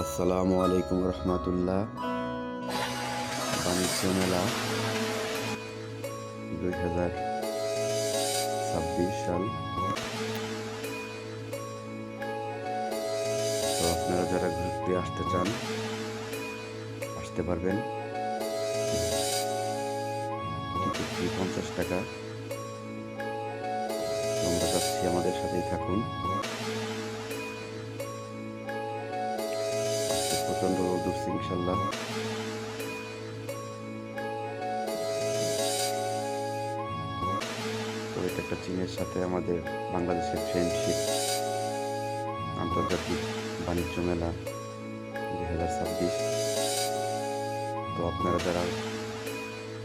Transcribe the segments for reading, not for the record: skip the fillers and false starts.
আসসালামু আলাইকুম রহমতুল্লাহ। বাণিজ্য মেলা 2026 সাল। তো আপনারা যারা ঘুরতে আসতে চান আসতে পারবেন। টিকিট ফি 50 টাকা। আমরা যাচ্ছি, আমাদের সাথেই থাকুন। প্রচন্ড রোদ উঠছে ইনশাল্লাহ। তো এটা একটা চীনের সাথে আমাদের বাংলাদেশের ফ্রেন্ডশিপ আন্তর্জাতিক বাণিজ্য মেলা 2026। তো আপনারা যারা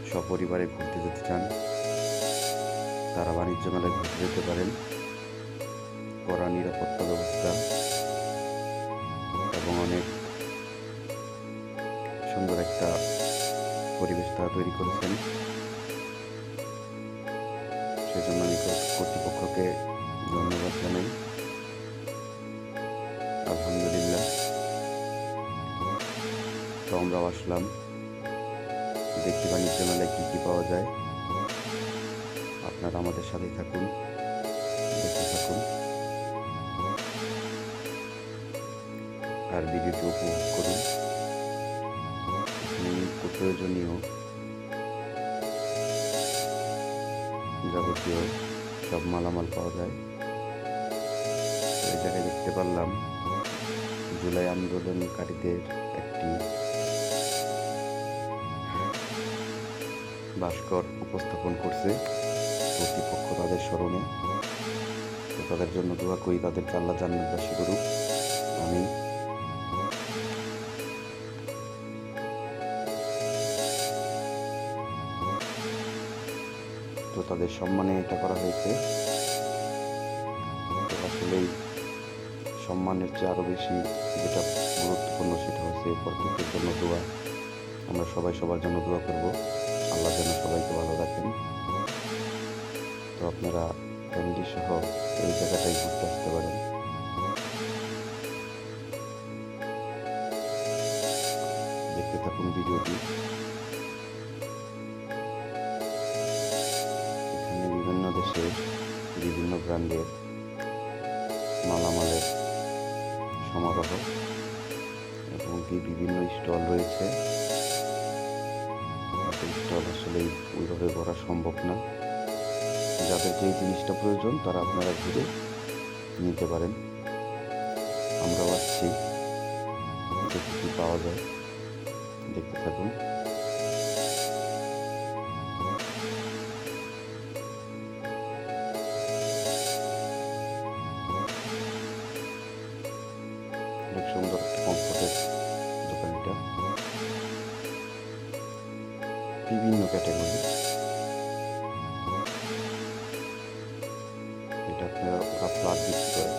সপরিবারে ঘুরতে যেতে চান তারা বাণিজ্য মেলায় ঘুরতে যেতে পারেন। কড়া নিরাপত্তা ব্যবস্থা এবং অনেক সুন্দর একটা পরিবেশ তারা তৈরি করেছেন। সেজন্য আমি কর্তৃপক্ষকে ধন্যবাদ জানাই। আলহামদুলিল্লাহ। তো আমরাও আসলাম, দেখি বাণিজ্য মেলায় কী কী পাওয়া যায়। আপনারা আমাদের সাথেই থাকুন, দেখতে থাকুন আর ভিডিওটি উপভোগ করুন। নিত্য প্রয়োজনীয় যাবতীয় সব মালামাল পাওয়া যায়। এই জায়গায় দেখতে পারলাম জুলাই আন্দোলনকারীদের একটি ভাস্কর উপস্থাপন করছে কর্তৃপক্ষ তাদের স্মরণে। তো তাদের জন্য দোয়া করি, তাদেরকে আল্লাহ জান্নাতবাসী করুক, আমিন। তো তাদের সম্মানে এটা করা হয়েছে। তো আসলেই সম্মানের চেয়ে আরও বেশি যেটা গুরুত্বপূর্ণ সেটা হচ্ছে প্রত্যেকের জন্য দোয়া। আমরা সবাই সবার জন্য দোয়া করব, আল্লাহ যেন সবাইকে ভালো রাখেন। তো আপনারা ফ্যামিলি সহ এই জায়গাটায় ঘুরতে আসতে পারেন। দেখতে থাকুন ভিডিওটি। এখানে বিভিন্ন দেশের বিভিন্ন ব্র্যান্ডের মালামালের সমারোহ এবং কি বিভিন্ন স্টল রয়েছে। স্টল আসলেই ওইভাবে করা সম্ভব না। যাদের যেই জিনিসটা প্রয়োজন তারা আপনারা ঘুরে নিতে পারেন। আমরাও আসছি, দেখি কি পাওয়া যায়, দেখতে থাকুন। অনেক সুন্দর একটা কমফোর্টের দোকান এটা, বিভিন্ন ক্যাটাগরি। এটা আপনারা ওরা ফ্ল্যাট বিক্রি করে।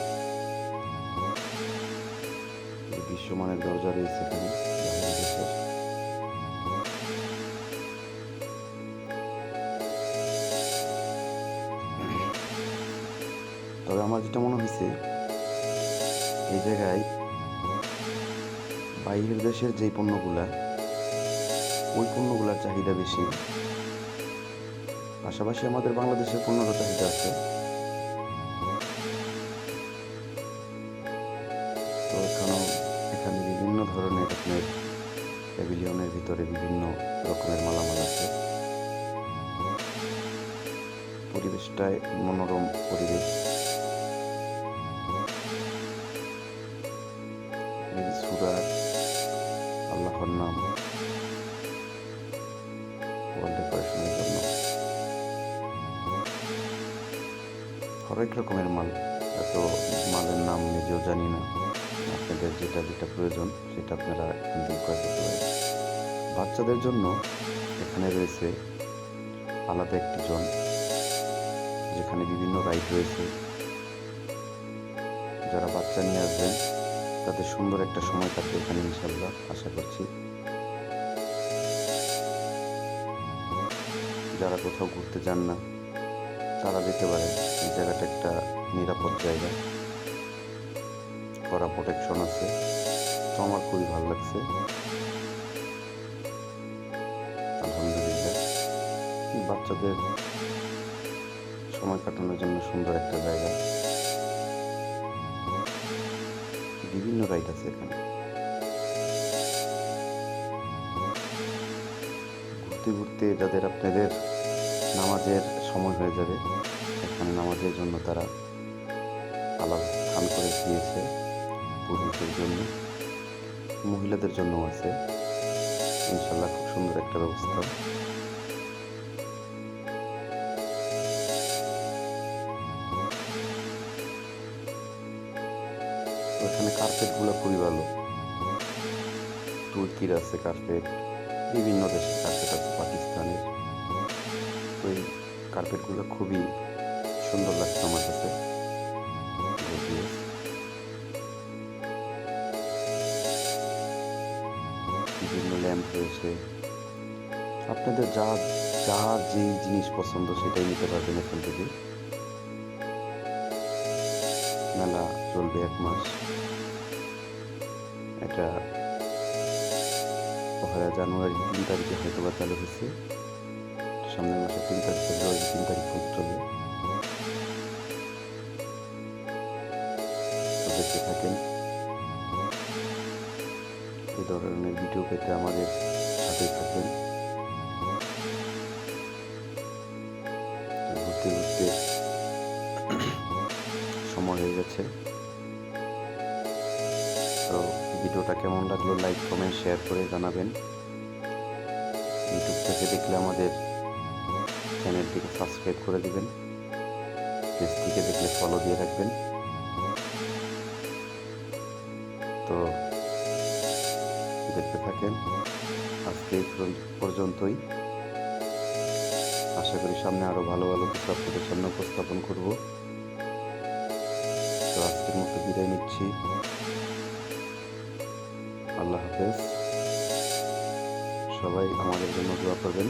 বিশ্বমানের দরজা রয়েছে এখানে বাইরের দেশের। তবে আমার যেটা মনে হয়েছে এই জায়গায় বাইরের দেশের যেই পণ্যগুলা ওই পণ্যগুলার চাহিদা বেশি, পাশাপাশি আমাদের বাংলাদেশের পণ্যেরও চাহিদা আছে। তো এখানে বিভিন্ন ধরনের আপনার প্যাভিলিয়নের ভিতরে বিভিন্ন রকমের মালামাল আছে। পরিবেশটায় মনোরম পরিবেশ। সূরা আল্লাহর নাম ওয়াল ডেকোরেশনের জন্য হরেক রকমের মাল। এত মালের নাম নিজেও জানি না। আপনাদের যেটা যেটা প্রয়োজন সেটা আপনারা এখান থেকে ক্রয় করতে পারেন। বাচ্চাদের জন্য এখানে রয়েছে আলাদা একটি জোন, যেখানে বিভিন্ন রাইড রয়েছে। যারা বাচ্চা নিয়ে আসবেন তাদের সুন্দর একটা সময় কাটবে এখানে ইনশাল্লাহ, আশা করছি। যারা কোথাও ঘুরতে যান না তারা যেতে পারে। এই জায়গাটা একটা নিরাপদ জায়গা, কড়া প্রোটেকশন আছে। তো আমার খুবই ভালো লাগছে, আলহামদুলিল্লাহ। বাচ্চাদের সময় কাটানোর জন্য সুন্দর একটা জায়গা, বিভিন্ন রাইড আছে এখানে। ঘুরতে ঘুরতে যাদের আপনাদের নামাজের সময় হয়ে যাবে, এখানে নামাজের জন্য তারা আলাদা স্থান করে দিয়েছে, পুরুষদের জন্য, মহিলাদের জন্য আছে। ইনশাল্লাহ খুব সুন্দর একটা ব্যবস্থা। এখানে কার্পেটগুলো খুবই ভালো, তুর্কির আছে কার্পেট, বিভিন্ন দেশের কার্পেট আছে, পাকিস্তানের। তো এই কার্পেটগুলো খুবই সুন্দর লাগছে আমার কাছে। বিভিন্ন ল্যাম্প রয়েছে, আপনাদের যার যেই জিনিস পছন্দ সেটাই নিতে পারবেন এখান থেকে। মেলা চলবে 1 মাস। এটা 1 জানুয়ারি 3 তারিখে হয়তো বা চালু হয়েছে, সামনের মাসে 3 তারিখ, ফেব্রুয়ারি 3 তারিখ পর্যন্ত চলবে। তো দেখতে থাকেন। এই ধরনের ভিডিও পেতে আমাদের সাথেই থাকবেন। ঘুরতে ঘুরতে সময় হয়ে গেছে। তো ভিডিওটা কেমন লাগলো লাইক কমেন্ট শেয়ার করে জানাবেন। ইউটিউব থেকে দেখলে আমাদের চ্যানেলটিকে সাবস্ক্রাইব করে দিবেন, পেজ থেকে দেখলে ফলো দিয়ে রাখবেন। তো দেখতে থাকেন। আজকে এই পর্যন্তই। আশা করি সামনে আরো ভালো ভালো কিছু আপনাদের সামনে উপস্থাপন করব। তো আজকের মতো বিদায় নিচ্ছি। আল্লাহ হাফেজ। সবাই আমাদের জন্য দোয়া করবেন।